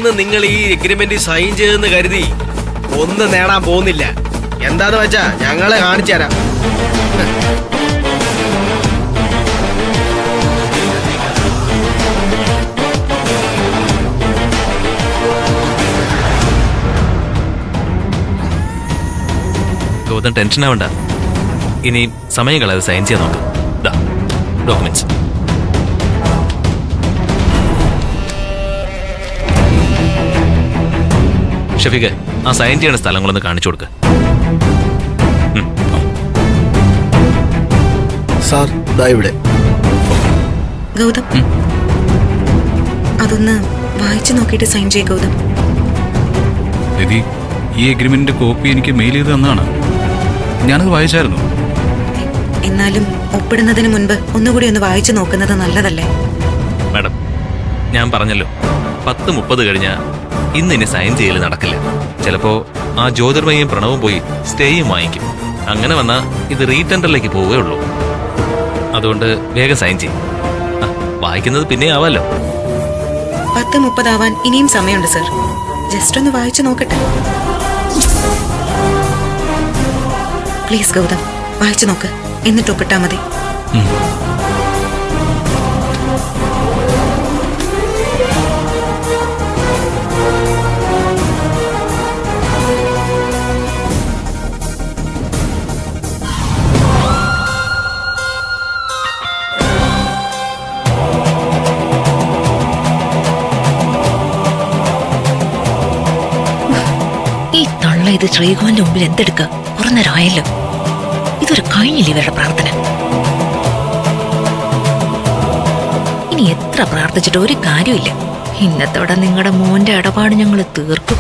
ഇന്ന് നിങ്ങൾ ഈ എഗ്രിമെന്റ് സൈൻ ചെയ്തെന്ന് കരുതി ഒന്നും നേടാൻ പോകുന്നില്ല. എന്താന്ന് വെച്ചാ ഞങ്ങളെ കാണിച്ചു തരാം. ഗൗതം ടെൻഷൻ ആവണ്ട. ഇനി സമയം കളയാതെ സൈൻ ചെയ്യാൻ നോക്കാം. ഡോക്യുമെന്റ്സ്. ഷഫീഖ്, ആ സൈൻ ചെയ്യണ സ്ഥലങ്ങളൊന്ന് കാണിച്ചു കൊടുക്ക. സാർ ഇവിടെ. ഗൗതം, അതൊന്ന് വായിച്ചു നോക്കിയിട്ട് സൈൻ ചെയ്യ ഗൗതം. രതി, ഈ എഗ്രിമെന്റിന്റെ കോപ്പി എനിക്ക് മെയിൽ ചെയ്ത് തന്നാണ്. ഞാനത് വായിച്ചായിരുന്നു. എന്നാലും ഒപ്പിടുന്നതിന് മുൻപ് ഒന്നുകൂടി ഒന്ന് വായിച്ചു നോക്കുന്നത് നല്ലതല്ലേ? മാഡം, ഞാൻ പറഞ്ഞല്ലോ 10:30 കഴിഞ്ഞാൽ ഇനി സൈൻ ചെയ്യൽ നടക്കില്ല. ചിലപ്പോ ആ ജ്യോതിർമയും പ്രണവും പോയി സ്റ്റേയും വാങ്ങിക്കും. അങ്ങനെ വന്നാൽ ഇത് റീടെൻഡറിലേക്ക് പോവേ ഉള്ളൂ. അതുകൊണ്ട് വേഗം സൈൻ ചെയ്യും. വായിക്കുന്നത് പിന്നെ ആവാലോ. 10:30 ആവാൻ ഇനിയും സമയമുണ്ട് സർ. ജസ്റ്റ് ഒന്ന് വായിച്ചു നോക്കട്ടെ. പ്ലീസ് ഗൗതം, വായിച്ചു നോക്ക്, എന്നിട്ട് ഒപ്പിട്ടാ മതി. ഇത് ശ്രീകോവിന്റെ മുമ്പിൽ എന്തെടുക്കുക? കുറഞ്ഞേരമായല്ലോ. ഇതൊരു കഴിഞ്ഞില്ല ഇവരുടെ പ്രാർത്ഥന. ഇനി എത്ര പ്രാർത്ഥിച്ചിട്ട് ഒരു കാര്യമില്ല. ഇന്നത്തോടെ നിങ്ങളുടെ മോന്റെ ഇടപാട് ഞങ്ങൾ തീർക്കും.